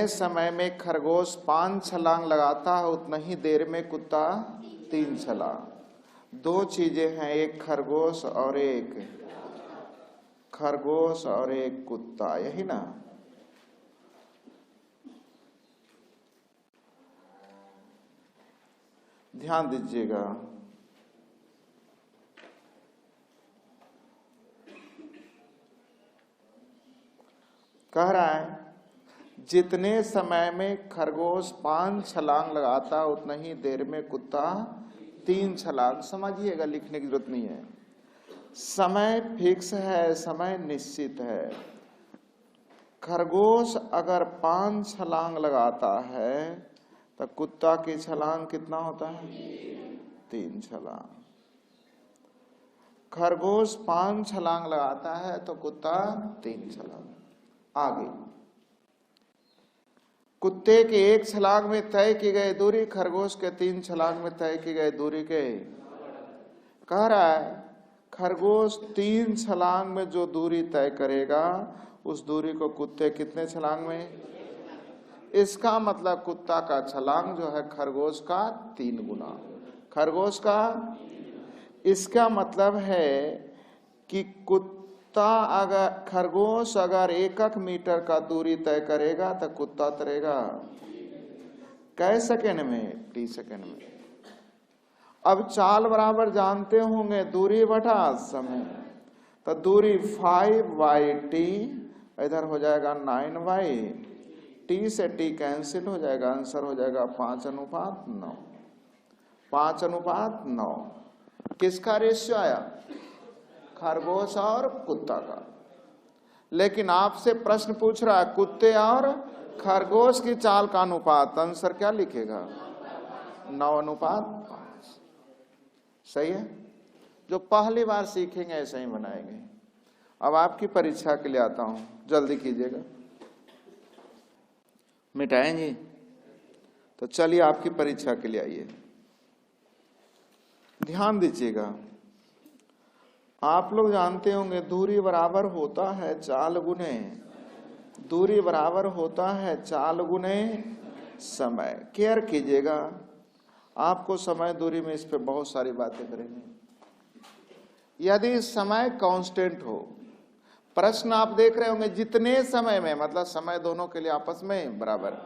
जितने समय में खरगोश 5 छलांग लगाता है उतना ही देर में कुत्ता 3 छलांग। दो चीजें हैं, एक खरगोश और एक कुत्ता, यही ना। ध्यान दीजिएगा। कह रहा है जितने समय में खरगोश 5 छलांग लगाता उतना ही देर में कुत्ता 3 छलांग। समझिएगा, लिखने की जरूरत नहीं है। समय फिक्स है, समय निश्चित है। खरगोश अगर 5 छलांग लगाता है तो कुत्ता की छलांग कितना होता है? 3 छलांग। खरगोश 5 छलांग लगाता है तो कुत्ता 3 छलांग। आगे, कुत्ते के 1 छलांग में तय की गई दूरी खरगोश के 3 छलांग में तय की गई दूरी के। कह रहा है खरगोश 3 छलांग में जो दूरी तय करेगा उस दूरी को कुत्ते कितने छलांग में? इसका मतलब कुत्ता का छलांग जो है खरगोश का 3 गुना। खरगोश का, इसका मतलब है कि खरगोश अगर 1 मीटर का दूरी तय करेगा तो कुत्ता तरेगा कै सेकेंड में? टी सेकेंड में। अब चाल बराबर जानते होंगे, दूरी बटा समय। तो दूरी 5/t, इधर हो जाएगा 9/t से t कैंसिल हो जाएगा, आंसर हो जाएगा 5:9। 5:9 किसका रेशियो आया? खरगोश और कुत्ता का। लेकिन आपसे प्रश्न पूछ रहा है कुत्ते और खरगोश की चाल का अनुपात, आंसर क्या लिखेगा? 9:5। सही है। जो पहली बार सीखेंगे ऐसे ही बनाएंगे। अब आपकी परीक्षा के लिए आता हूं, जल्दी कीजिएगा। मिटाएंगे तो चलिए आपकी परीक्षा के लिए आइए। ध्यान दीजिएगा। आप लोग जानते होंगे दूरी बराबर होता है चाल गुने, दूरी बराबर होता है चाल गुने समय। केयर कीजिएगा, आपको समय दूरी में इस पे बहुत सारी बातें करेंगे। यदि समय कांस्टेंट हो, प्रश्न आप देख रहे होंगे जितने समय में, मतलब समय दोनों के लिए आपस में बराबर।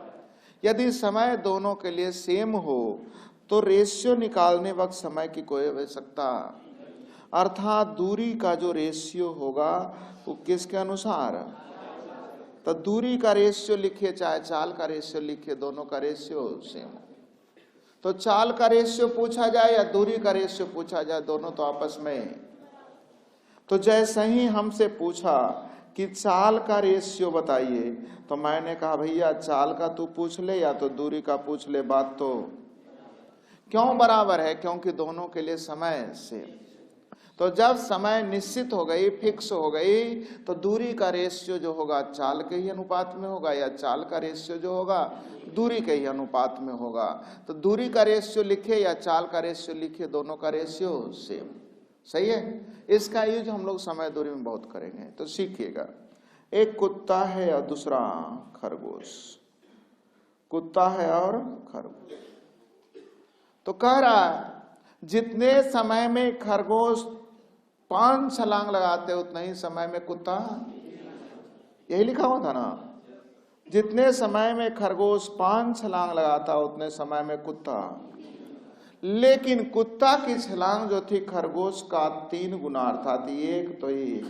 यदि समय दोनों के लिए सेम हो तो रेशियो निकालने वक्त समय की कोई आवश्यकता, अर्थात दूरी का जो रेशियो होगा वो किसके अनुसार? तो दूरी का रेशियो लिखिए चाहे चाल का रेशियो लिखिए, दोनों का रेशियो सेम। तो चाल का रेशियो पूछा जाए या दूरी का रेशियो पूछा जाए, दोनों तो आपस में। तो जैसे ही हमसे पूछा कि चाल का रेशियो बताइए, तो मैंने कहा भैया चाल का तू पूछ ले या तो दूरी का पूछ ले, बात तो क्यों बराबर है? क्योंकि दोनों के लिए समय सेम। तो जब समय निश्चित हो गई, फिक्स हो गई, तो दूरी का रेशियो जो होगा चाल के ही अनुपात में होगा, या चाल का रेशियो जो होगा दूरी के ही अनुपात में होगा। तो दूरी का रेशियो लिखे या चाल का रेशियो लिखे, दोनों का रेशियो सेम। सही है। इसका यूज हम लोग समय दूरी में बहुत करेंगे, तो सीखिएगा। एक कुत्ता है और दूसरा खरगोश। कुत्ता है और खरगोश। तो कह रहा है जितने समय में खरगोश 5 छलांग लगाते उतना ही समय में कुत्ता, यही लिखा हुआ था ना। जितने समय में खरगोश 5 छलांग लगाता उतने समय में कुत्ता। लेकिन कुत्ता की छलांग जो थी खरगोश का 3 गुना, अर्थात 1 तो 1।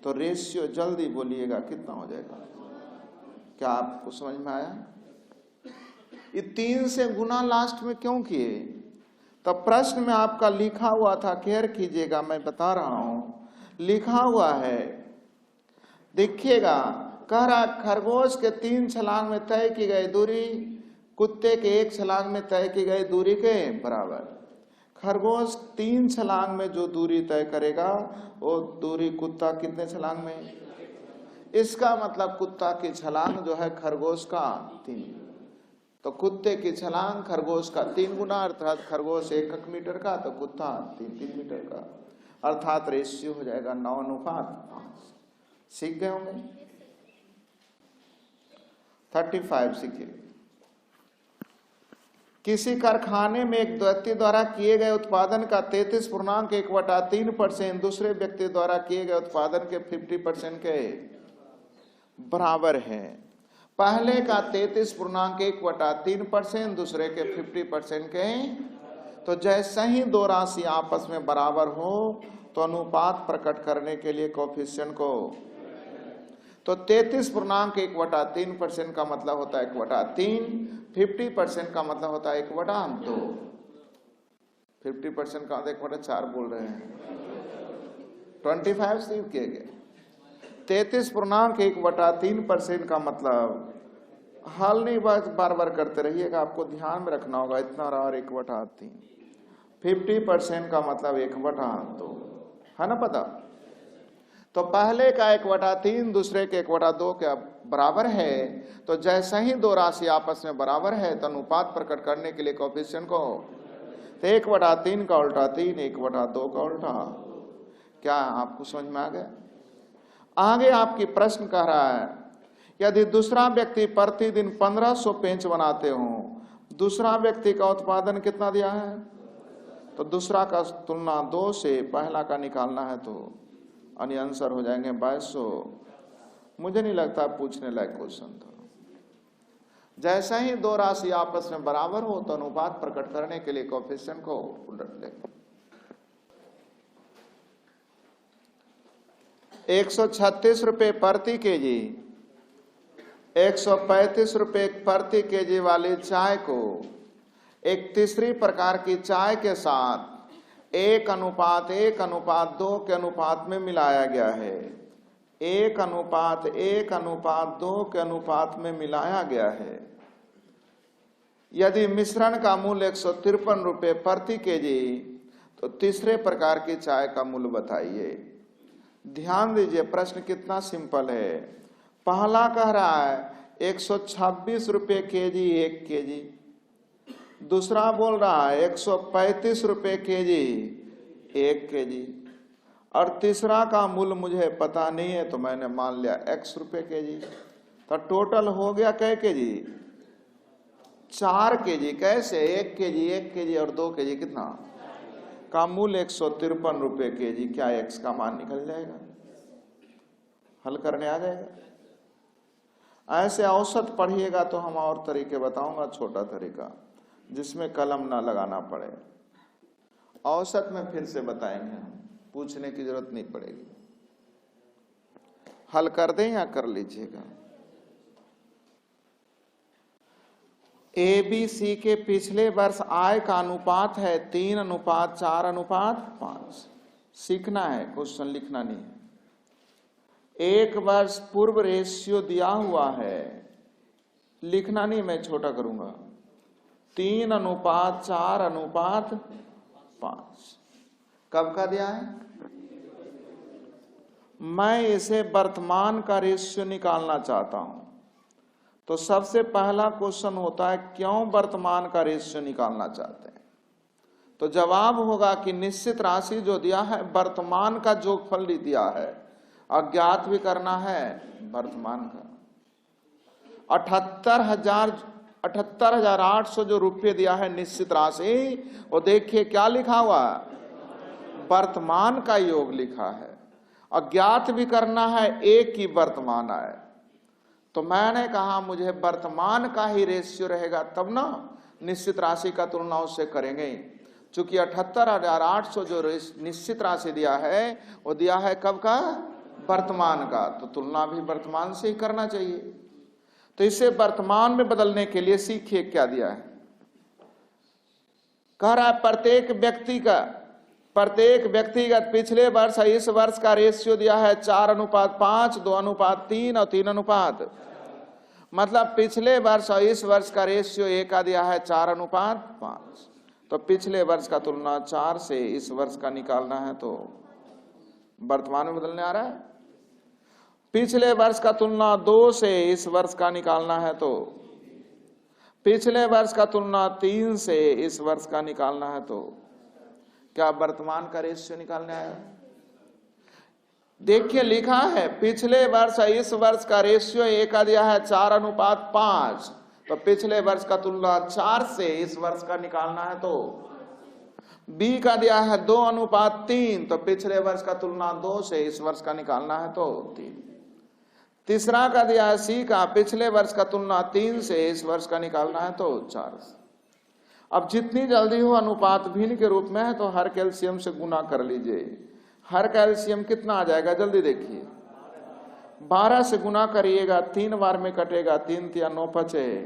तो रेशियो जल्दी बोलिएगा कितना हो जाएगा? क्या आपको समझ में आया? ये 3 से गुना लास्ट में क्यों किए? तो प्रश्न में आपका लिखा हुआ था, केयर कीजिएगा, मैं बता रहा हूं, लिखा हुआ है, देखिएगा। कह रहा खरगोश के 3 छलांग में तय की गई दूरी कुत्ते के 1 छलांग में तय की गई दूरी के बराबर। खरगोश 3 छलांग में जो दूरी तय करेगा वो दूरी कुत्ता कितने छलांग में? इसका मतलब कुत्ता की छलांग जो है खरगोश का 3। तो कुत्ते की छलांग खरगोश का 3 गुना, अर्थात खरगोश 1 मीटर का तो कुत्ता 3 मीटर का, अर्थात रेशियो हो जाएगा 9:5। सीख गए होंगे। 35 सीखिए। किसी कारखाने में एक व्यक्ति द्वारा किए गए उत्पादन का 33.1/3% दूसरे व्यक्ति द्वारा किए गए उत्पादन के 50% के बराबर है। पहले का 33.1/3%, दूसरे के 50% के, तो जैसे ही दो राशि आपस में बराबर हो तो अनुपात प्रकट करने के लिए कोएफिशिएंट को, तो 33.1/3% का मतलब होता है 1/3, 50% का मतलब होता है 1/2, 50% का 1/4 बोल रहे हैं, 25 सीव किए गए। 33.1/3% का मतलब हल नहीं, बार बार करते रहिएगा, आपको ध्यान में रखना होगा, इतना रहा और 1/3। 50% का मतलब 1/2 है ना पता। तो पहले का 1/3 दूसरे के 1/2 के बराबर है, तो जैसे ही दो राशि आपस में बराबर है तो अनुपात प्रकट करने के लिए कोएफिशिएंट को, तो 1/3 का उल्टा 3, 1/2 का उल्टा। क्या आपको समझ में आ गया? आगे आपकी प्रश्न कह रहा है, यदि दूसरा व्यक्ति प्रतिदिन 1500 पेंच बनाते हो, दूसरा व्यक्ति का उत्पादन कितना दिया है, तो दूसरा का तुलना 2 से पहला का निकालना है, तो अन्य आंसर हो जाएंगे 2200। मुझे नहीं लगता पूछने लायक क्वेश्चन था। जैसा ही दो राशि आपस में बराबर हो तो अनुपात प्रकट करने के लिए कोएफिशिएंट को उलट लेंगे। 136 रुपए प्रति केजी, 135 रुपए प्रति केजी वाली चाय को एक तीसरी प्रकार की चाय के साथ 1:1:2 के अनुपात में मिलाया गया है। 1:1:2 के अनुपात में मिलाया गया है। यदि मिश्रण का मूल्य 153 रुपए प्रति केजी, तो तीसरे प्रकार की चाय का मूल्य बताइए। ध्यान दीजिए, प्रश्न कितना सिंपल है। पहला कह रहा है 126 रुपए केजी 1 केजी, दूसरा बोल रहा है 135 रुपए केजी 1 केजी, और तीसरा का मूल्य मुझे पता नहीं है तो मैंने मान लिया x रुपए केजी। तो टोटल हो गया कै केजी, 4 केजी। कैसे? 1 केजी 1 केजी और 2 केजी कितना का मूल्य 153 रुपए केजी। क्या x का मान निकल जाएगा? हल करने आ जाएगा। ऐसे औसत पढ़िएगा तो हम और तरीके बताऊंगा, छोटा तरीका जिसमें कलम ना लगाना पड़े। औसत में फिर से बताएंगे, हम पूछने की जरूरत नहीं पड़ेगी। हल कर दें या कर लीजिएगा। ABC के पिछले वर्ष आय का अनुपात है 3:4:5। सीखना है, क्वेश्चन लिखना नहीं है। एक वर्ष पूर्व रेशियो दिया हुआ है, लिखना नहीं, मैं छोटा करूंगा। 3:4:5 कब का दिया है? मैं इसे वर्तमान का रेशियो निकालना चाहता हूं। तो सबसे पहला क्वेश्चन होता है क्यों वर्तमान का रेशियो निकालना चाहते हैं? तो जवाब होगा कि निश्चित राशि जो दिया है वर्तमान का जोगफल दिया है, अज्ञात भी करना है वर्तमान का। 78,800 जो रुपये दिया है निश्चित राशि, वो देखिए क्या लिखा हुआ है, वर्तमान का योग लिखा है। अज्ञात भी करना है, एक ही वर्तमान आए। तो मैंने कहा मुझे वर्तमान का ही रेशियो रहेगा तब ना निश्चित राशि का तुलना उससे करेंगे। चूंकि 78,800 जो निश्चित राशि दिया है वो दिया है कब का? वर्तमान का, तो तुलना भी वर्तमान से ही करना चाहिए। तो इसे वर्तमान में बदलने के लिए सीखिए क्या दिया है। कह रहा है प्रत्येक व्यक्तिगत पिछले वर्ष इस वर्ष का रेशियो दिया है 4:5, 2:3 और 3:5। मतलब पिछले वर्ष और इस वर्ष का रेशियो एक का दिया है 4:5। तो पिछले वर्ष का तुलना 4 से इस वर्ष का निकालना है, तो वर्तमान में बदलने आ रहा है। पिछले वर्ष का तुलना 2 से इस वर्ष का निकालना है, तो पिछले वर्ष का तुलना 3 से इस वर्ष का निकालना है, तो क्या वर्तमान का रेशियो निकालने आया? देखिए लिखा है पिछले वर्ष इस वर्ष का रेशियो ए का दिया है 4:5, तो पिछले वर्ष का तुलना 4 से इस वर्ष का निकालना है, तो बी का दिया है 2:3, तो पिछले वर्ष का तुलना 2 से इस वर्ष का निकालना है, तो 3। तीसरा का दिया है सी का पिछले वर्ष का तुलना 3 से इस वर्ष का निकालना है, तो 4। अब जितनी जल्दी हो अनुपात भिन्न के रूप में है तो हर कैल्शियम से गुना कर लीजिए। हर कैल्शियम कितना आ जाएगा जल्दी देखिए, 12 से गुना करिएगा 3 बार में कटेगा, 3 × 9 = 25।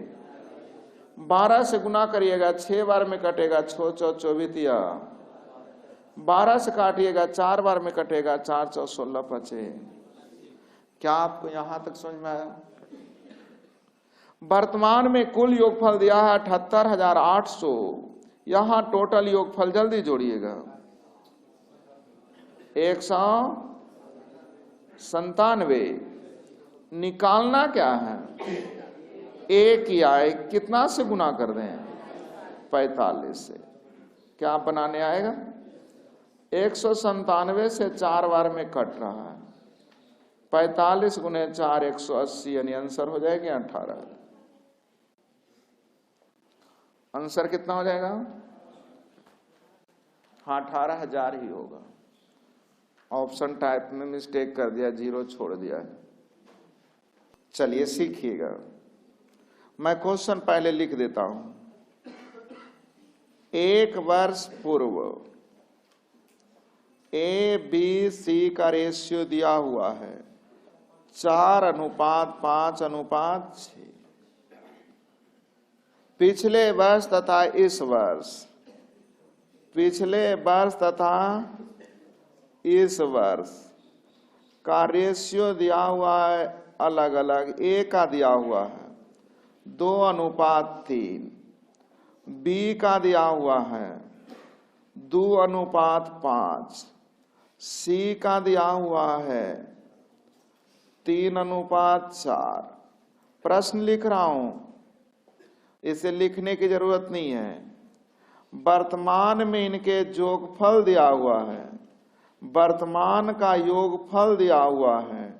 12 से गुना करिएगा 6 बार में कटेगा, 6 × 4 = 24। 12 से काटिएगा 4 बार में कटेगा, 4 × 4 = 16 = 25। क्या आपको यहां तक समझ में आया? वर्तमान में कुल योगफल दिया है 78,800। यहां टोटल योगफल जल्दी जोड़िएगा 197। निकालना क्या है? एक ही आए, कितना से गुना कर दें? 45 से। क्या बनाने आएगा? 197 से 4 बार में कट रहा है, 45 × 4 180, यानी आंसर हो जाएगा 18। आंसर कितना हो जाएगा? हाँ 18,000 ही होगा। ऑप्शन टाइप में मिस्टेक कर दिया, 0 छोड़ दिया है। चलिए सीखिएगा, मैं क्वेश्चन पहले लिख देता हूं। 1 वर्ष पूर्व ABC का रेशियो दिया हुआ है 4:5:6। पिछले वर्ष तथा इस वर्ष, पिछले वर्ष तथा इस वर्ष का रेशियो दिया हुआ है अलग अलग। ए का दिया हुआ है 2:3, बी का दिया हुआ है 2:5, सी का दिया हुआ है 3:4। प्रश्न लिख रहा हूं, इसे लिखने की जरूरत नहीं है। वर्तमान में इनके योगफल दिया हुआ है, वर्तमान का योगफल दिया हुआ है।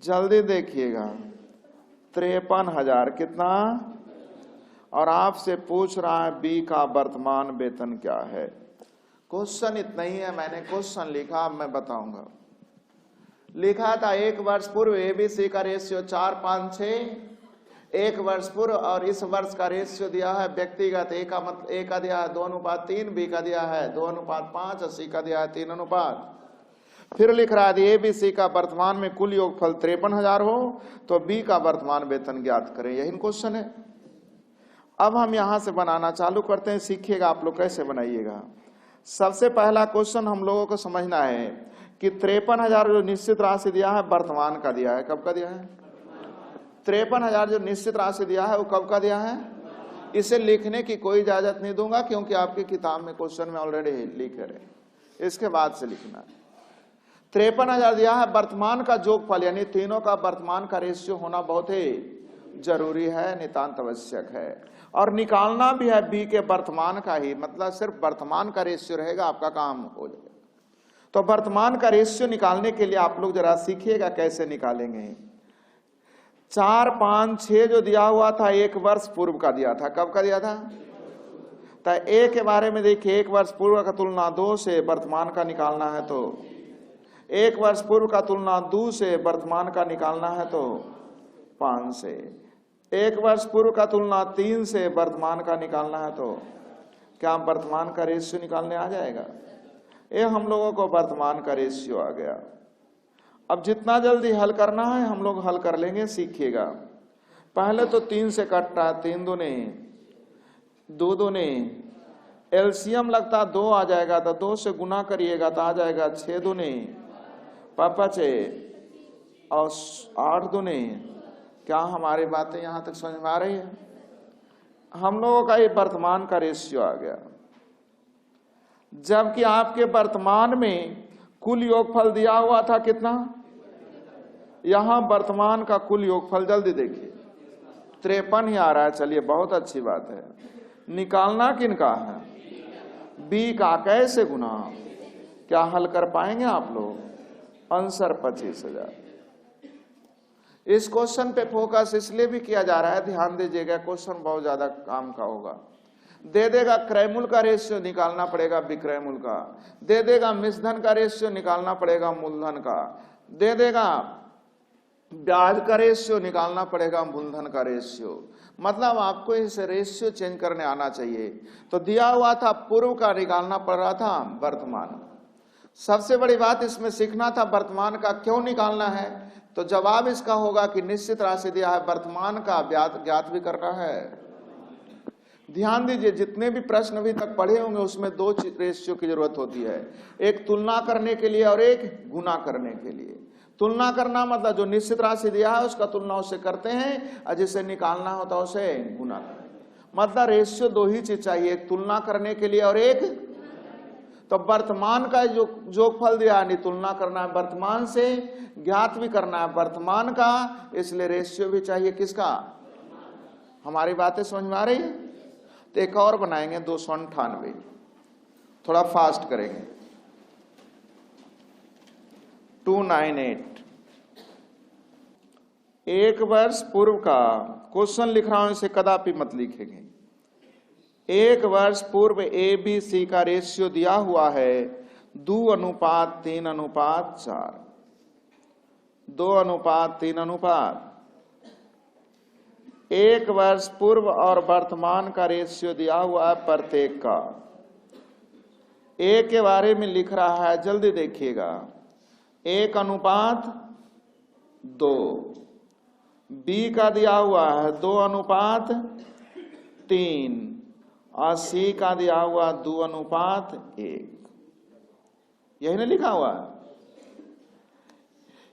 जल्दी देखिएगा 53,000 कितना, और आपसे पूछ रहा है बी का वर्तमान वेतन क्या है। क्वेश्चन इतना ही है, मैंने क्वेश्चन लिखा, अब मैं बताऊंगा। लिखा था 1 वर्ष पूर्व एबीसी का रेशियो 4:5:6। 1 वर्ष पूर्व और इस वर्ष का रेशियो दिया है व्यक्तिगत। ए का दिया है 2:3, बी का दिया है 2:5 और सी का दिया है 3:5। फिर लिख रहा है एबीसी का वर्तमान में कुल योगफल 53,000 हो तो बी का वर्तमान वेतन ज्ञात करें। यही क्वेश्चन है। अब हम यहां से बनाना चालू करते हैं, सीखिएगा आप लोग कैसे बनाइएगा। सबसे पहला क्वेश्चन हम लोगों को समझना है कि 53,000 जो निश्चित राशि दिया है वर्तमान का दिया है। कब का दिया है? 53,000 जो निश्चित राशि दिया है वो कब का दिया है? इसे लिखने की कोई इजाजत नहीं दूंगा क्योंकि आपकी किताब में क्वेश्चन में ऑलरेडी लिखे रहे, इसके बाद से लिखना है। 53,000 दिया है, वर्तमान का जोगफल यानी तीनों का वर्तमान का रेशियो होना बहुत ही जरूरी है, नितांत आवश्यक है। और निकालना भी है बी के वर्तमान का ही, मतलब सिर्फ वर्तमान का रेशियो रहेगा, आपका काम हो जाएगा। तो वर्तमान का रेशियो निकालने के लिए आप लोग जरा सीखिएगा कैसे निकालेंगे। 4:5:6 जो दिया हुआ था 1 वर्ष पूर्व का दिया था। कब का दिया था? तो ए के बारे में देखिए, 1 वर्ष पूर्व का तुलना 2 से वर्तमान का निकालना है, तो 1 वर्ष पूर्व का तुलना 2 से वर्तमान का निकालना है, तो 5 से। 1 वर्ष पूर्व का तुलना 3 से वर्तमान का निकालना है, तो क्या वर्तमान का रेशियो निकालने आ जाएगा? ये हम लोगों को वर्तमान का रेशियो आ गया। अब जितना जल्दी हल करना है हम लोग हल कर लेंगे, सीखिएगा। पहले तो 3 से कटता है, 3 दूने 2 दूने, एलसीएम लगता 2 आ जाएगा, तो 2 से गुना करिएगा तो आ जाएगा 6 दूने 5 और 8 दूने। क्या हमारी बातें यहां तक समझ में आ रही है? हम लोगों का ये वर्तमान का रेशियो आ गया। जबकि आपके वर्तमान में कुल योगफल दिया हुआ था कितना? यहां वर्तमान का कुल योगफल जल्दी देखिए 53 ही आ रहा है। चलिए बहुत अच्छी बात है। निकालना किनका है? बी का। कैसे गुना? क्या हल कर पाएंगे आप लोग? आंसर 25,000। इस क्वेश्चन पे फोकस इसलिए भी किया जा रहा है, ध्यान दीजिएगा, क्वेश्चन बहुत ज्यादा काम का होगा। दे देगा क्रय मूल्य का रेशियो निकालना पड़ेगा विक्रय मूल्य का, दे देगा मिश्रधन का रेशियो निकालना पड़ेगा मूलधन का, दे देगा ब्याज का रेशियो निकालना पड़ेगा मूलधन का रेशियो। मतलब आपको इस रेशियो चेंज करने आना चाहिए। तो दिया हुआ था पूर्व का, निकालना पड़ रहा था वर्तमान। सबसे बड़ी बात इसमें सीखना था वर्तमान का क्यों निकालना है। तो जवाब इसका होगा कि निश्चित राशि दिया है, वर्तमान का ज्ञात भी करना है। ध्यान दीजिए, जितने भी प्रश्न अभी तक पढ़े होंगे उसमें दो रेशियो की जरूरत होती है, एक तुलना करने के लिए और एक गुना करने के लिए। तुलना करना मतलब जो निश्चित राशि दिया है उसका तुलना उससे करते हैं, और जिसे निकालना होता है उसे गुना करते हैं। मतलब रेशियो दो ही चीज चाहिए, एक तुलना करने के लिए और एक। तो वर्तमान का जो जोगफल दिया है, तुलना करना है वर्तमान से, ज्ञात भी करना है वर्तमान का, इसलिए रेशियो भी चाहिए किसका। हमारी बातें समझ में आ रही है। तो एक और बनाएंगे 298, थोड़ा फास्ट करेंगे। 298 एक वर्ष पूर्व का क्वेश्चन लिख रहा हूं, इसे कदापि मत लिखेंगे। एक वर्ष पूर्व ए बी सी का रेशियो दिया हुआ है 2:3:4, 2:3:। एक वर्ष पूर्व और वर्तमान का रेशियो दिया हुआ है प्रत्येक का। ए के बारे में लिख रहा है, जल्दी देखिएगा, 1:2। बी का दिया हुआ है 2:3 और सी का दिया हुआ 2:1। यही ना लिखा हुआ है।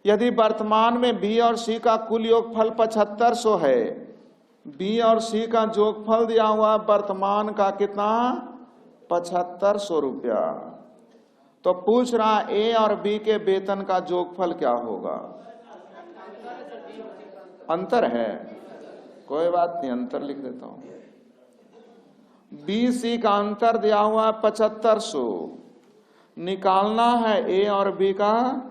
यदि वर्तमान में बी और सी का कुल योगफल 7500 है, बी और सी का जोगफल दिया हुआ वर्तमान का कितना, 7500 रुपया। तो पूछ रहा ए और बी के वेतन का जोगफल क्या होगा। अंतर है, कोई बात नहीं, अंतर लिख देता हूं। बी सी का अंतर दिया हुआ 7500, निकालना है ए और बी का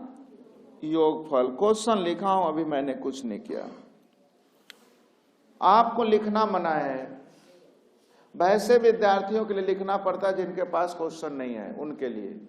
योगफल। क्वेश्चन लिखा हूं, अभी मैंने कुछ नहीं किया, आपको लिखना मना है। वैसे विद्यार्थियों के लिए लिखना पड़ता है जिनके पास क्वेश्चन नहीं है, उनके लिए।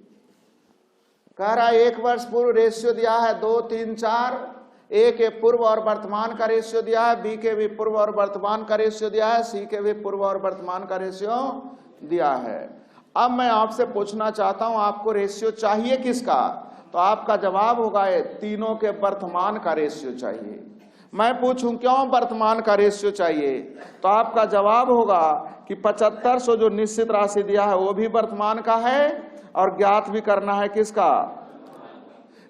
कह रहा है एक वर्ष पूर्व रेशियो दिया है 2, 3, 4। ए के पूर्व और वर्तमान का रेशियो दिया है, बी के भी पूर्व और वर्तमान का रेशियो दिया है, सी के भी पूर्व और वर्तमान का रेशियो दिया है। अब मैं आपसे पूछना चाहता हूं, आपको रेशियो चाहिए किसका। तो आपका जवाब होगा तीनों के वर्तमान का रेशियो चाहिए। मैं पूछूं क्यों वर्तमान का रेशियो चाहिए, तो आपका जवाब होगा कि 7500 जो निश्चित राशि दिया है वो भी वर्तमान का है, और ज्ञात भी करना है किसका।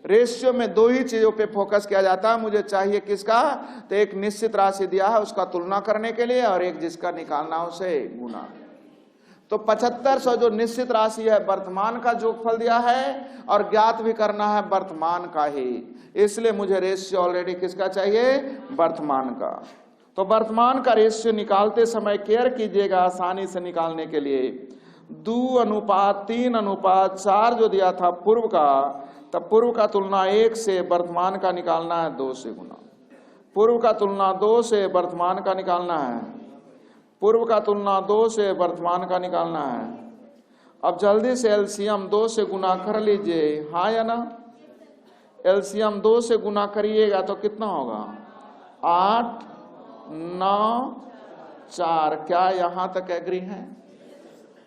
रेशियो में दो ही चीजों पे फोकस किया जाता है, मुझे चाहिए किसका। तो एक निश्चित राशि दिया है उसका तुलना करने के लिए, और एक जिसका निकालना उसे गुना। तो 7500 जो निश्चित राशि है वर्तमान का जोगफल दिया है, और ज्ञात भी करना है वर्तमान का ही, इसलिए मुझे रेशियो ऑलरेडी किसका चाहिए, वर्तमान का। तो वर्तमान का रेशियो निकालते समय केयर कीजिएगा आसानी से निकालने के लिए। 2:3:4 जो दिया था पूर्व का, तब पूर्व का तुलना 1 से वर्तमान का निकालना है 2 से गुना। पूर्व का तुलना 2 से वर्तमान का निकालना है, पूर्व का तुलना 2 से वर्तमान का निकालना है। अब जल्दी से एलसीएम 2 से गुना कर लीजिए, हाँ या ना। एलसीएम 2 से गुना करिएगा तो कितना होगा, 8, 9, 4। क्या यहां तक एग्री है।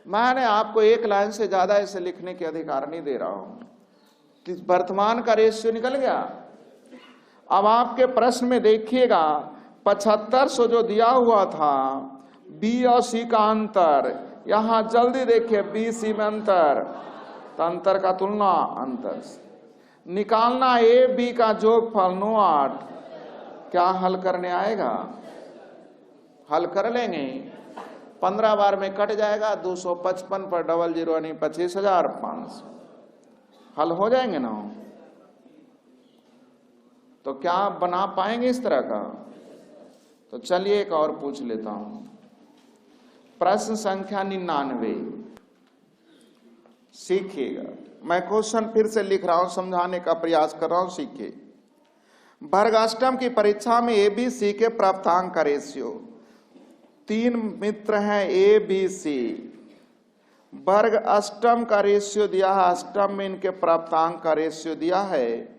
मैंने आपको एक लाइन से ज्यादा इसे लिखने के अधिकार नहीं दे रहा हूं। वर्तमान का रेशियो निकल गया। अब आपके प्रश्न में देखिएगा 7500 जो दिया हुआ था, बी और सी का अंतर, यहां जल्दी देखिए बी सी में अंतर, तो अंतर का तुलना अंतर से निकालना ए बी का जोगफल 9, 8। क्या हल करने आएगा, हल कर लेंगे, 15 बार में कट जाएगा, 255 पर 00 यानी 25,500 हल हो जाएंगे ना। तो क्या आप बना पाएंगे इस तरह का। तो चलिए एक और पूछ लेता हूं, प्रश्न संख्या 99 सीखिएगा। मैं क्वेश्चन फिर से लिख रहा हूं, समझाने का प्रयास कर रहा हूं, सीखे। वर्ग अष्टम की परीक्षा में ABC के प्राप्तांक का रेशियो, 3 मित्र हैं ABC, वर्ग अष्टम का रेशियो दिया है, अष्टम में इनके प्राप्तांक का रेशियो दिया है,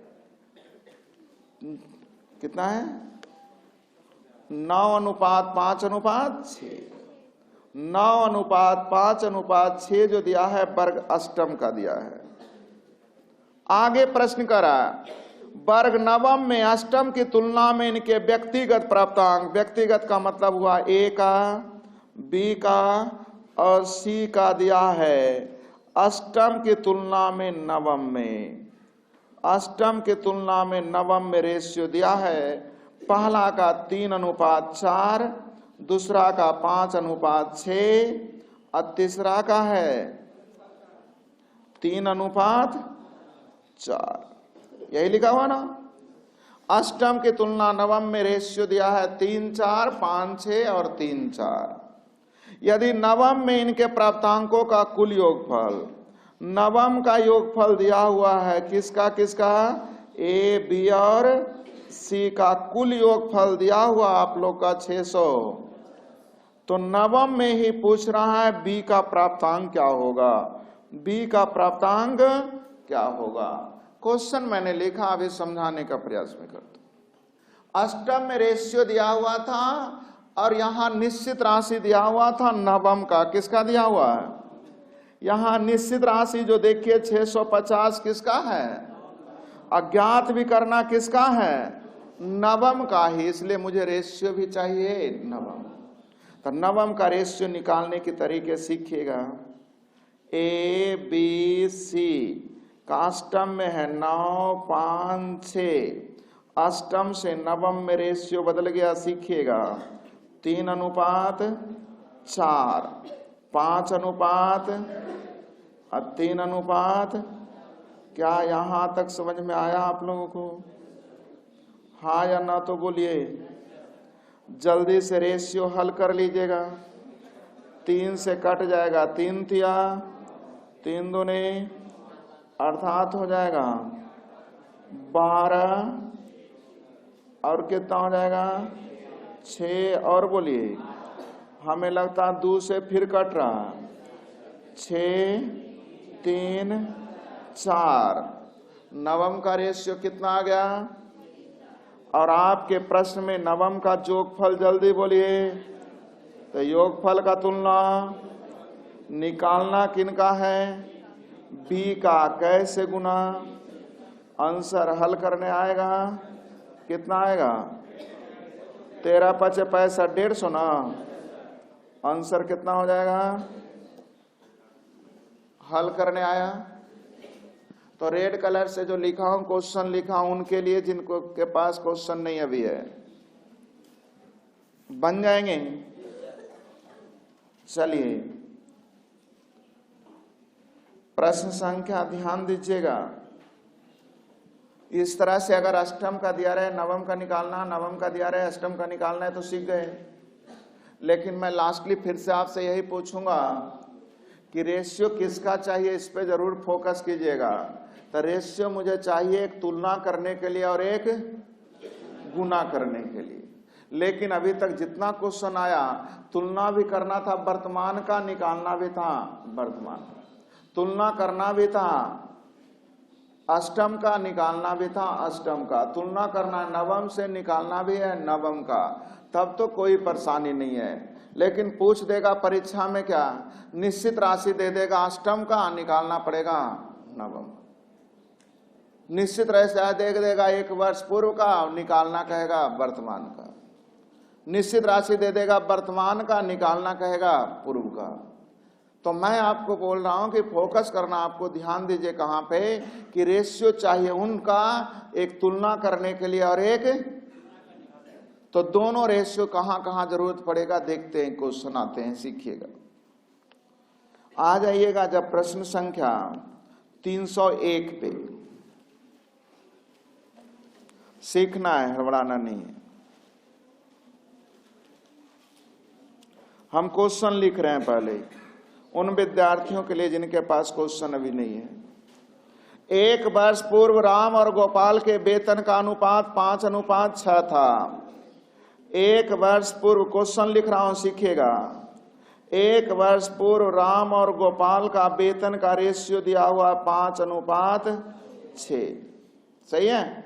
कितना है? 9:5:6। 9:5:6 जो दिया है वर्ग अष्टम का दिया है। आगे प्रश्न करा, वर्ग नवम में अष्टम की तुलना में इनके व्यक्तिगत प्राप्तांक, व्यक्तिगत का मतलब हुआ A का, B का और C का दिया है अष्टम की तुलना में नवम में। अष्टम की तुलना में नवम में रेशियो दिया है, पहला का 3:4, दूसरा का 5:6 और तीसरा का है 3:4। यही लिखा हुआ ना। अष्टम की तुलना नवम में रेशियो दिया है 3, 4, 5, 6 और 3, 4। यदि नवम में इनके प्राप्तांकों का कुल योगफल, नवम का योगफल दिया हुआ है किसका किसका? A, B और C का कुल योगफल दिया हुआ आप लोग का 600। तो नवम में ही पूछ रहा है B का प्राप्तांक क्या होगा, B का प्राप्तांक क्या होगा। क्वेश्चन मैंने लिखा, अभी समझाने का प्रयास में करता हूं। अष्टम में रेशियो दिया हुआ था और यहां निश्चित राशि दिया हुआ था नवम का, किसका दिया हुआ है? यहां निश्चित राशि जो देखिए 650 किसका है? अज्ञात भी करना किसका है? नवम का ही, इसलिए मुझे रेशियो भी चाहिए नवम। तो नवम का रेशियो निकालने के तरीके सीखिएगा। A, B, C का अष्टम में है 9, 5, 6, अष्टम से नवम में रेशियो बदल गया, सीखिएगा। 3:4, 5:3। क्या यहां तक समझ में आया आप लोगों को? हाँ या ना तो बोलिए। जल्दी से रेशियो हल कर लीजिएगा। 3 से कट जाएगा 3 तिया, 3 दूने अर्थात हो जाएगा 12 और कितना हो जाएगा 6 और बोलिए। हमें लगता है 2 से फिर कट रहा, 6, 3, 4। नवम का रेशियो कितना आ गया? और आपके प्रश्न में नवम का योगफल जल्दी बोलिए। तो योगफल का तुलना निकालना किनका है? B का। कैसे गुना? आंसर हल करने आएगा, कितना आएगा? 13 × 5 = 150 ना। आंसर कितना हो जाएगा? हल करने आया तो रेड कलर से जो लिखा हूं क्वेश्चन लिखा हूं उनके लिए जिनको के पास क्वेश्चन नहीं अभी है, बन जाएंगे। चलिए प्रश्न संख्या ध्यान दीजिएगा। इस तरह से अगर अष्टम का दिया रहे नवम का निकालना, नवम का दिया रहे अष्टम का निकालना है तो सीख गए। लेकिन मैं लास्टली फिर से आपसे यही पूछूंगा कि रेशियो किसका चाहिए, इस पे जरूर फोकस कीजिएगा। तो रेशियो मुझे चाहिए एक तुलना करने के लिए और एक गुना करने के लिए। लेकिन अभी तक जितना क्वेश्चन आया तुलना भी करना था, वर्तमान का निकालना भी था, वर्तमान तुलना करना भी था, अष्टम का निकालना भी था, अष्टम का तुलना करना, नवम से निकालना भी है नवम का, तब तो कोई परेशानी नहीं है। लेकिन पूछ देगा परीक्षा में क्या, निश्चित राशि दे देगा अष्टम का, निकालना पड़ेगा नवम। निश्चित राशि दे देगा 1 वर्ष पूर्व का, निकालना कहेगा वर्तमान का। निश्चित राशि दे देगा वर्तमान का, निकालना कहेगा पूर्व का। तो मैं आपको बोल रहा हूं कि फोकस करना, आपको ध्यान दीजिए कहां पे कि रेशियो चाहिए उनका एक तुलना करने के लिए और एक, तो दोनों रेशियो कहां कहां जरूरत पड़ेगा देखते हैं, क्वेश्चन आते हैं, सीखिएगा। आ जाइएगा जब प्रश्न संख्या 301 पे, सीखना है, हड़बड़ाना नहीं है। हम क्वेश्चन लिख रहे हैं पहले उन विद्यार्थियों के लिए जिनके पास क्वेश्चन अभी नहीं है। एक वर्ष पूर्व राम और गोपाल के वेतन का अनुपात 5:6 था। एक वर्ष पूर्व, क्वेश्चन लिख रहा हूं, सीखिएगा। एक वर्ष पूर्व राम और गोपाल का वेतन का रेशियो दिया हुआ 5:6। सही है।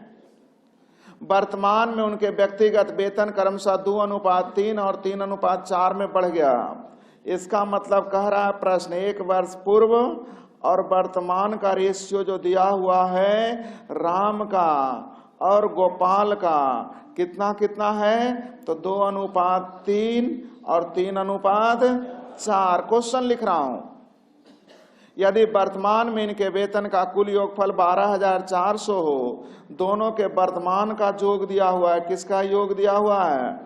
वर्तमान में उनके व्यक्तिगत वेतन क्रमशः 2:3 और 3:4 में बढ़ गया। इसका मतलब कह रहा है प्रश्न, एक वर्ष पूर्व और वर्तमान का रेशियो जो दिया हुआ है राम का और गोपाल का कितना कितना है, तो 2:3 और 3:4। क्वेश्चन लिख रहा हूं। यदि वर्तमान में इनके वेतन का कुल योगफल 12,400 हो, दोनों के वर्तमान का योग दिया हुआ है, किसका योग दिया हुआ है,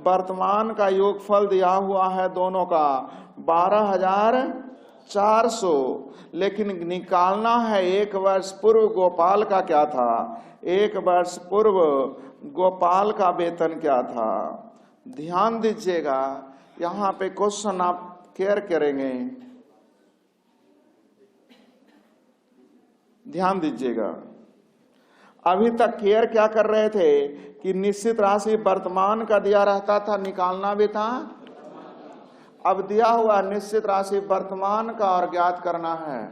वर्तमान का योगफल दिया हुआ है दोनों का 12,400, लेकिन निकालना है एक वर्ष पूर्व गोपाल का क्या था, एक वर्ष पूर्व गोपाल का वेतन क्या था। ध्यान दीजिएगा, यहाँ पे क्वेश्चन आप केयर करेंगे, ध्यान दीजिएगा। अभी तक केयर क्या कर रहे थे कि निश्चित राशि वर्तमान का दिया रहता था, निकालना भी था। अब दिया हुआ निश्चित राशि वर्तमान का और ज्ञात करना है।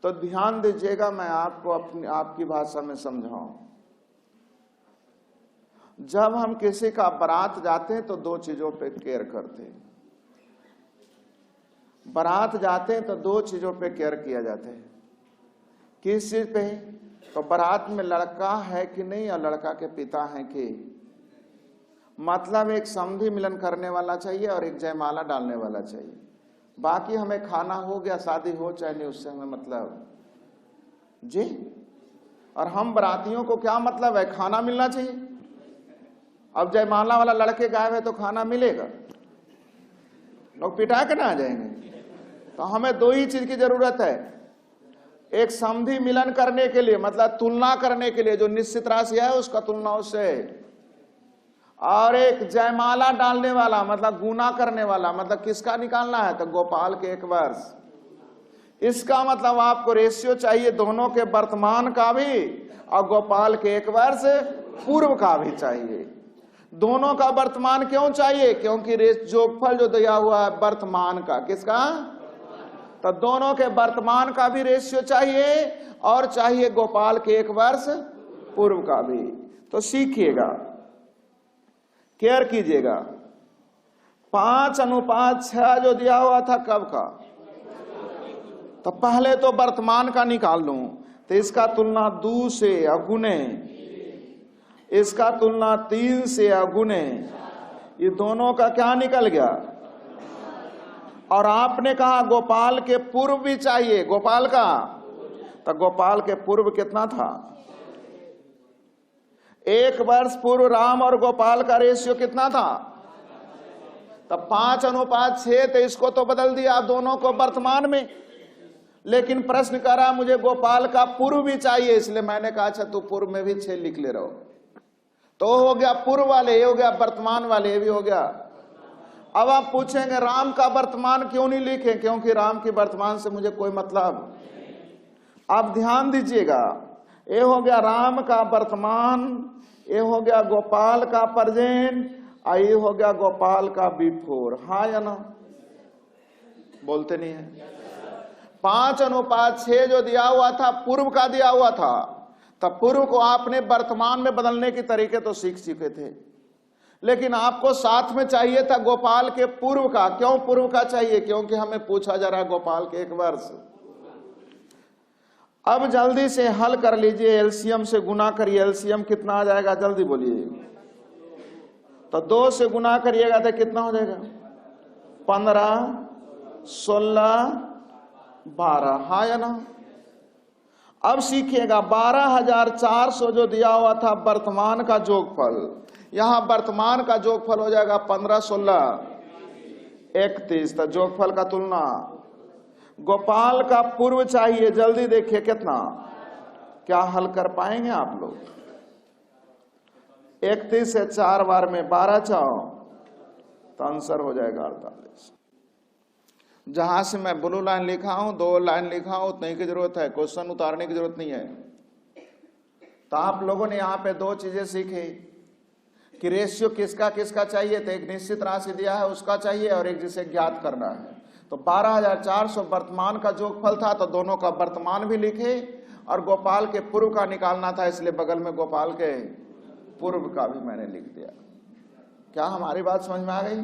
तो ध्यान दीजिएगा, मैं आपको आपकी भाषा में समझाऊं। जब हम किसी का बारात जाते हैं तो दो चीजों पे केयर करते हैं। बारात जाते हैं तो दो चीजों पे केयर किया जाता है। किस चीज पे, तो बारात में लड़का है कि नहीं और लड़का के पिता हैं कि, मतलब एक समधी मिलन करने वाला चाहिए और एक जयमाला डालने वाला चाहिए। बाकी हमें खाना हो गया, शादी हो चाहे नहीं, उससे हमें मतलब जी। और हम बारातियों को क्या मतलब है, खाना मिलना चाहिए। अब जयमाला वाला लड़के गायब है तो खाना मिलेगा, लोग पिटा के ना आ जाएंगे। तो हमें दो ही चीज की जरूरत है, एक समधी मिलन करने के लिए, मतलब तुलना करने के लिए, जो निश्चित राशि है उसका तुलना उससे, और एक जयमाला डालने वाला, मतलब गुना करने वाला, मतलब किसका निकालना है, तो गोपाल के एक वर्ष। इसका मतलब आपको रेशियो चाहिए दोनों के वर्तमान का भी और गोपाल के एक वर्ष पूर्व का भी चाहिए। दोनों का वर्तमान क्यों चाहिए, क्योंकि जोगफल जो दिया हुआ है वर्तमान का, किसका, तो दोनों के वर्तमान का भी रेशियो चाहिए और चाहिए गोपाल के एक वर्ष पूर्व का भी। तो सीखिएगा, केयर कीजिएगा। 5:6 जो दिया हुआ था कब का, तो पहले तो वर्तमान का निकाल लूं, तो इसका तुलना 2 से अगुने, इसका तुलना 3 से अगुने, ये दोनों का क्या निकल गया। और आपने कहा गोपाल के पूर्व भी चाहिए, गोपाल का, तो गोपाल के पूर्व कितना था, एक वर्ष पूर्व राम और गोपाल का रेशियो कितना था, तो 5:6। तो इसको तो बदल दिया दोनों को वर्तमान में, लेकिन प्रश्न कर रहा मुझे गोपाल का पूर्व भी चाहिए, इसलिए मैंने कहा अच्छा तू पूर्व में भी 6 लिख ले रहो। तो हो गया पूर्व वाले, ये हो गया वर्तमान वाले, ये भी हो गया। अब आप पूछेंगे राम का वर्तमान क्यों नहीं लिखे, क्योंकि राम की वर्तमान से मुझे कोई मतलब। आप ध्यान दीजिएगा, ये हो गया राम का वर्तमान, ये हो गया गोपाल का प्रेजेंट, और ये हो गया गोपाल का बिफोर। हाँ या ना, बोलते नहीं है। 5:6 जो दिया हुआ था पूर्व का दिया हुआ था, तब पूर्व को आपने वर्तमान में बदलने के तरीके तो सीख चुके थे, लेकिन आपको साथ में चाहिए था गोपाल के पूर्व का। क्यों पूर्व का चाहिए, क्योंकि हमें पूछा जा रहा है गोपाल के एक वर्ष। अब जल्दी से हल कर लीजिए, एलसीएम से गुना करिए। एलसीएम कितना आ जाएगा, जल्दी बोलिए। तो 2 से गुना करिएगा तो कितना हो जाएगा, 15, 16, 12। हाँ या ना। अब सीखिएगा, 12,400 जो दिया हुआ था वर्तमान का जोगफल, यहां वर्तमान का जोगफल हो जाएगा 15, 16, 31। तो जोगफल का तुलना, गोपाल का पूर्व चाहिए, जल्दी देखिए कितना, क्या हल कर पाएंगे आप लोग। 31 से 4 बार में 12 चाहो तो आंसर हो जाएगा 48। जहां से मैं ब्लू लाइन लिखा हूं, 2 लाइन लिखा हूं, उतने की जरूरत है, क्वेश्चन उतारने की जरूरत नहीं है। तो आप लोगों ने यहाँ पे 2 चीजें सीखी कि रेशियो किसका किसका चाहिए, तो एक निश्चित राशि दिया है उसका चाहिए और एक जिसे ज्ञात करना है। तो 12,400 वर्तमान का जोगफल था, तो दोनों का वर्तमान भी लिखे और गोपाल के पूर्व का निकालना था, इसलिए बगल में गोपाल के पूर्व का भी मैंने लिख दिया। क्या हमारी बात समझ में आ गई?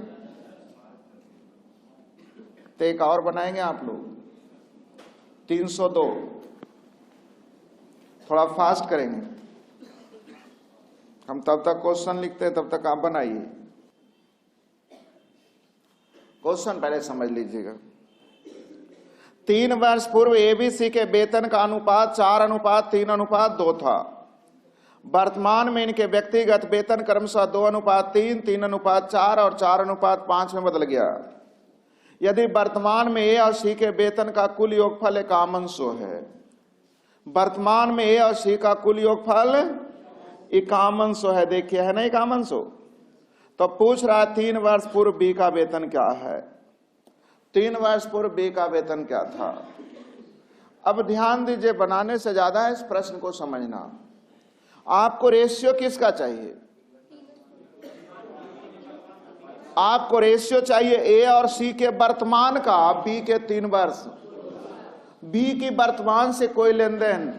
तो एक और बनाएंगे आप लोग, 302, थोड़ा फास्ट करेंगे हम, तब तक क्वेश्चन लिखते हैं, तब तक आप बनाइए। क्वेश्चन पहले समझ लीजिएगा। 3 वर्ष पूर्व एबीसी के वेतन का अनुपात 4:3:2 था। वर्तमान में इनके व्यक्तिगत वेतन क्रमशः 2:3, 3:4 और 4:5 में बदल गया। यदि वर्तमान में ए और सी के वेतन का कुल योगफल 5100 है, वर्तमान में ए और सी का कुल योगफल 5100 है, देखिए है ना 5100। तो पूछ रहा है 3 वर्ष पूर्व बी का वेतन क्या है, 3 वर्ष पूर्व बी का वेतन क्या था। अब ध्यान दीजिए, बनाने से ज्यादा है इस प्रश्न को समझना। आपको रेशियो किसका चाहिए? आपको रेशियो चाहिए ए और सी के वर्तमान का, बी के 3 वर्ष। बी की वर्तमान से कोई लेन देन,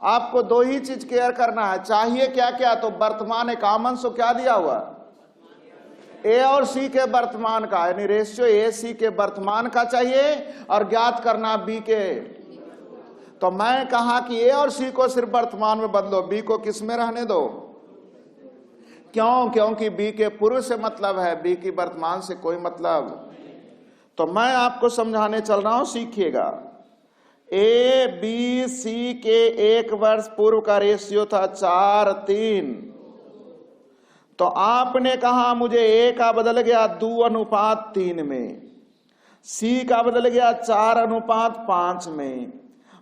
आपको 2 ही चीज केयर करना है। चाहिए क्या क्या? तो वर्तमान 5100 क्या दिया हुआ, ए और सी के वर्तमान का, यानी रेशियो ए सी के वर्तमान का चाहिए और ज्ञात करना बी के। तो मैं कहा कि ए और सी को सिर्फ वर्तमान में बदलो, बी को किस में रहने दो। क्यों? क्योंकि बी के पूर्व से मतलब है, बी की वर्तमान से कोई मतलब। तो मैं आपको समझाने चल रहा हूं, सीखिएगा। ए बी सी के 1 वर्ष पूर्व का रेशियो था 4:3। तो आपने कहा मुझे ए का बदल गया 2:3 में, सी का बदल गया 4:5 में।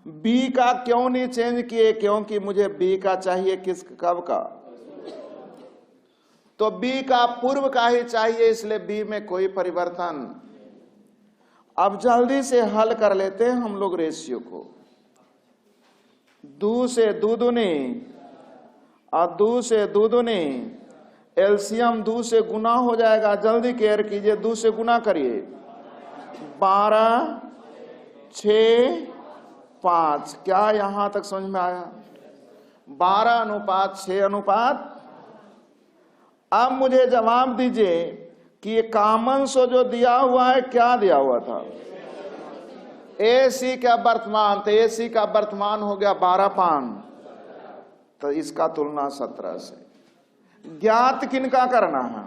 बी का क्यों नहीं चेंज किए? क्योंकि मुझे बी का चाहिए किस कब का, तो बी का पूर्व का ही चाहिए, इसलिए बी में कोई परिवर्तन। अब जल्दी से हल कर लेते हैं हम लोग रेशियो को। 2 से 2 दूनी और 2 से 2 दूनी, एलसीएम 2 से गुना हो जाएगा। जल्दी केयर कीजिए, 2 से गुना करिए, 12, 6, 5। क्या यहां तक समझ में आया? 12:6:। अब मुझे जवाब दीजिए कि ये कॉमन सो जो दिया हुआ है क्या दिया हुआ था? ए सी का वर्तमान, तो ए सी का वर्तमान हो गया 12:5, तो इसका तुलना 17 से। ज्ञात किनका करना है?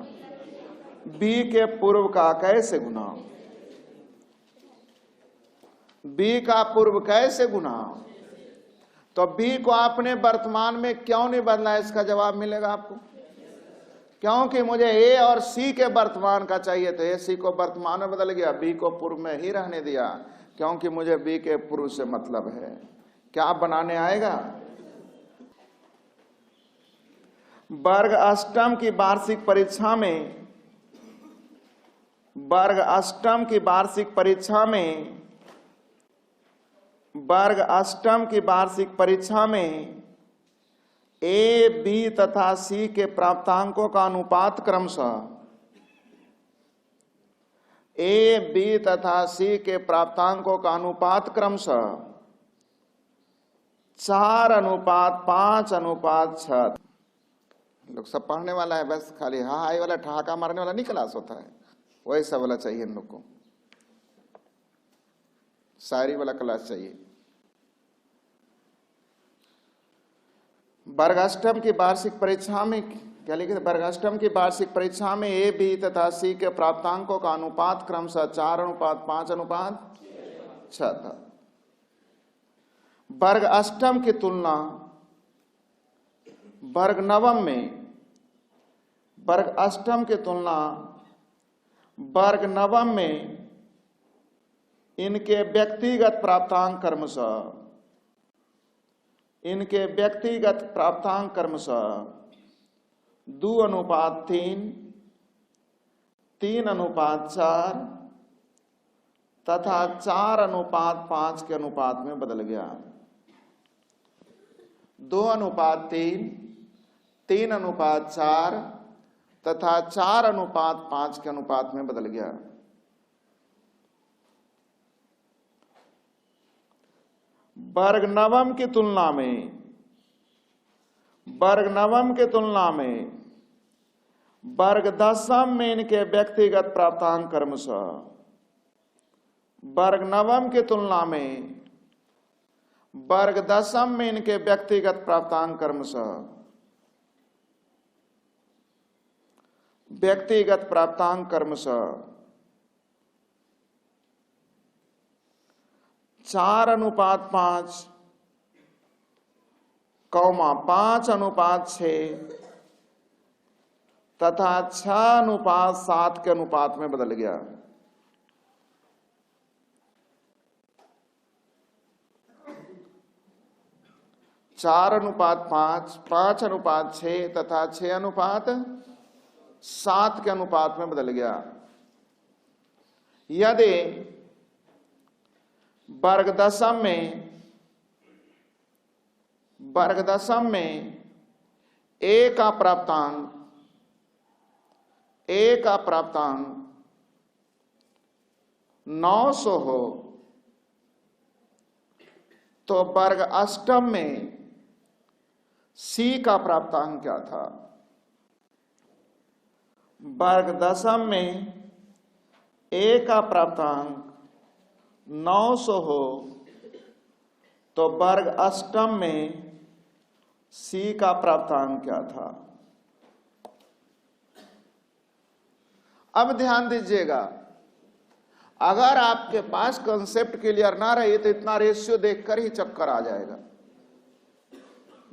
बी के पूर्व का। कैसे गुना? बी का पूर्व कैसे गुना? तो बी को आपने वर्तमान में क्यों नहीं बदला? इसका जवाब मिलेगा आपको। क्योंकि मुझे ए और सी के वर्तमान का चाहिए, तो ए सी को वर्तमान में बदल गया, बी को पूर्व में ही रहने दिया, क्योंकि मुझे बी के पूर्व से मतलब है। क्या बनाने आएगा? वर्ग अष्टम की वार्षिक परीक्षा में, वर्ग अष्टम की वार्षिक परीक्षा में, वर्ग अष्टम की वार्षिक परीक्षा में ए बी तथा सी के प्राप्तांकों का अनुपात क्रमशः, ए बी तथा सी के प्राप्तांकों का अनुपात क्रमशः 4:5:6। लोग सब पढ़ने वाला है, बस खाली हाँ हाई वाला ठहाका मारने वाला नहीं क्लास होता है, वैसा वाला चाहिए इन लोग को, शायरी वाला क्लास चाहिए। वर्ग अष्टम की वार्षिक परीक्षा में क्या लिखे? वर्ग अष्टम की वार्षिक परीक्षा में ए बी तथा सी के प्राप्तांकों का अनुपात क्रमशः 4:5:6 था। वर्ग अष्टम की तुलना वर्ग नवम में, वर्ग अष्टम की तुलना वर्ग नवम में इनके व्यक्तिगत प्राप्तांक क्रमशः, इनके व्यक्तिगत प्राप्तांक क्रमशः 2:3, 3:4 तथा 4:5 के अनुपात में बदल गया। 2:3, 3:4 तथा 4:5 के अनुपात में बदल गया। वर्ग नवम की तुलना में वर्ग दशम में इनके व्यक्तिगत प्राप्तांक क्रमशः, वर्ग नवम की तुलना में वर्ग दशम में इनके व्यक्तिगत प्राप्तांक क्रमशः, व्यक्तिगत प्राप्तांक क्रमशः 4:5, 5:6 तथा 6:7 के अनुपात में बदल गया। चार अनुपात 5, 5:6 तथा 6:7 के अनुपात में बदल गया। यदि वर्ग दशम में ए का प्राप्तांक 900 हो तो वर्ग अष्टम में सी का प्राप्तांक क्या था? वर्ग दशम में ए का प्राप्तांक 900 हो तो वर्ग अष्टम में सी का प्राप्तांक क्या था? अब ध्यान दीजिएगा, अगर आपके पास कंसेप्ट क्लियर ना रही तो इतना रेशियो देखकर ही चक्कर आ जाएगा।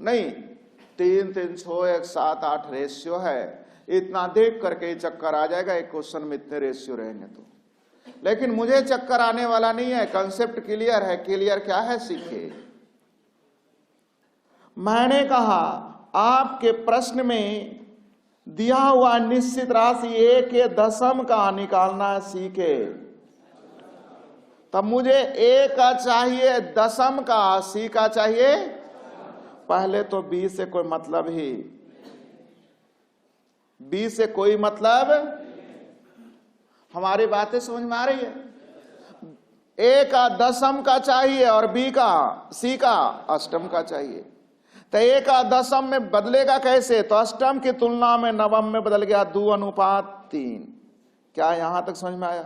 नहीं, 3, 3, 6, 1, 7, 8 रेशियो है, इतना देख करके ही चक्कर आ जाएगा एक क्वेश्चन में इतने रेशियो रहेंगे तो। लेकिन मुझे चक्कर आने वाला नहीं है, कंसेप्ट क्लियर है। क्लियर क्या है सीखे। मैंने कहा आपके प्रश्न में दिया हुआ निश्चित राशि ए के दशम का निकालना है सीखे, तब मुझे ए का चाहिए दशम का, सी का चाहिए। पहले तो बी से कोई मतलब ही, बी से कोई मतलब, हमारी बातें समझ में आ रही है? ए का दशम का चाहिए और बी का, सी का अष्टम का चाहिए। तो ए का दशम में बदलेगा कैसे? तो अष्टम की तुलना में नवम में बदल गया 2:3। क्या यहां तक समझ में आया?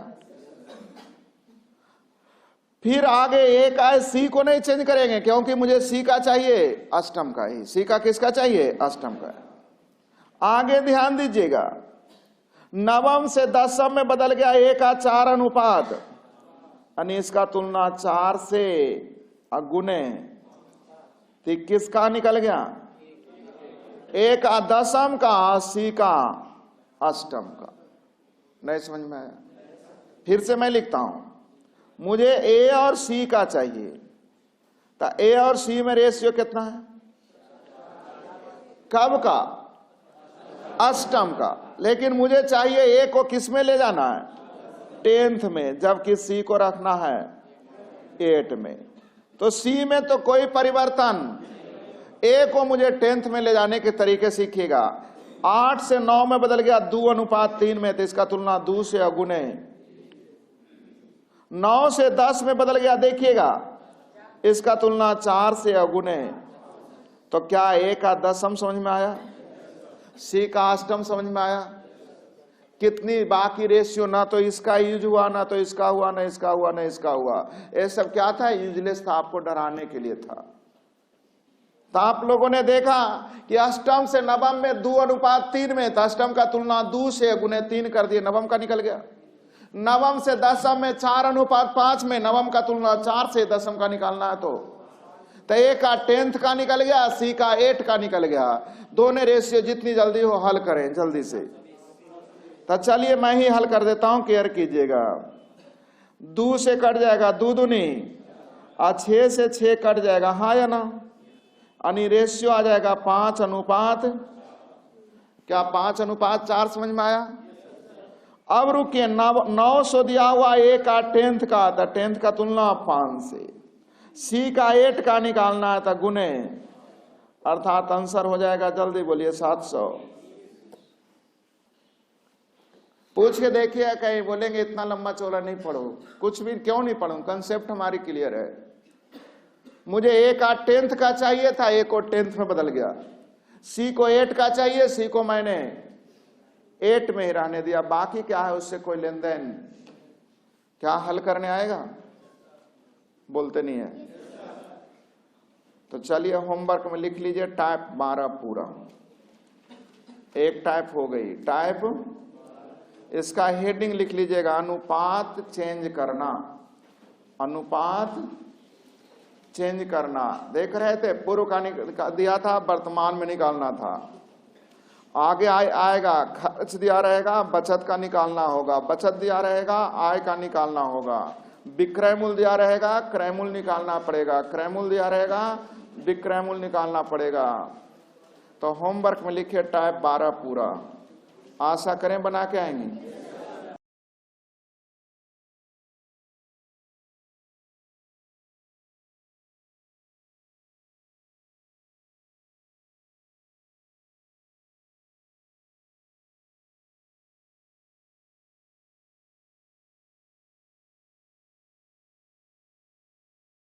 फिर आगे ए का है, सी को नहीं चेंज करेंगे क्योंकि मुझे सी का चाहिए अष्टम का ही। सी का किसका चाहिए? अष्टम का। आगे ध्यान दीजिएगा, नवम से दशम में बदल गया ए का 4:5, यानी इसका तुलना 4 से गुने, तो किसका निकल गया? ए का दशम का, सी का अष्टम का। नहीं समझ में आया? फिर से मैं लिखता हूं, मुझे ए और सी का चाहिए, तो ए और सी में रेशियो कितना है? कब का? अष्टम का। लेकिन मुझे चाहिए ए को किस में ले जाना है? 10th में, जबकि सी को रखना है 8 में। तो सी में तो कोई परिवर्तन, ए को मुझे 10th में ले जाने के तरीके सीखिएगा। 8 से 9 में बदल गया 2:3 में, तो इसका तुलना 2 से अगुने। 9 से 10 में बदल गया, देखिएगा, इसका तुलना 4 से अगुने। तो क्या ए का दशम समझ में आया? सी का अष्टम समझ में आया? कितनी बाकी रेशियो, ना तो इसका यूज हुआ, ना तो इसका हुआ, ना इसका हुआ, ना इसका हुआ। ये सब क्या था? यूजलेस था, आपको डराने के लिए था। तो आप लोगों ने देखा कि अष्टम से नवम में 2:3 में, तो अष्टम का तुलना 2 से गुने 3 कर दिए, नवम का निकल गया। नवम से दशम में 4:5 में, नवम का तुलना 4 से दशम का निकालना है। तो ए का 10th का निकल गया, सी का 8 का निकल गया। दोनों रेशियो जितनी जल्दी हो हल करें जल्दी से। तो चलिए मैं ही हल कर देता हूं, केयर कीजिएगा। 2 से कट जाएगा 2 दूनी, और 6 से 6 कट जाएगा, हाँ या ना? यानी रेशियो आ जाएगा 5:, क्या 5:4 समझ में आया? अब रुकिए, 900 दिया हुआ, ए का 10th का, तो 10th का तुलना 5 से, सी का 8 का निकालना है तो गुने, अर्थात आंसर हो जाएगा, जल्दी बोलिए, 700। पूछ के देखिए, कहीं बोलेंगे इतना लंबा चौड़ा नहीं पढ़ो, कुछ भी क्यों नहीं पढ़ूं, कंसेप्ट हमारी क्लियर है। मुझे ए का 10th का चाहिए था, ए को 10th में बदल गया, सी को 8 का चाहिए, सी को मैंने 8 में ही रहने दिया, बाकी क्या है उससे कोई लेन देन, क्या हल करने आएगा, बोलते नहीं है। तो चलिए होमवर्क में लिख लीजिए, टाइप 12 पूरा, एक टाइप हो गई, टाइप, इसका हेडिंग लिख लीजिएगा, अनुपात चेंज करना, अनुपात चेंज करना। देख रहे थे, पूर्व का दिया था, वर्तमान में निकालना था, आगे आएगा, खर्च दिया रहेगा, बचत का निकालना होगा, बचत दिया रहेगा, आय का निकालना होगा, विक्रय मूल्य दिया रहेगा, क्रय मूल्य निकालना पड़ेगा, क्रय मूल्य दिया रहेगा, विक्रय मूल्य निकालना पड़ेगा। तो होमवर्क में लिखिए टाइप 12 पूरा, आशा करें बना के आएंगे।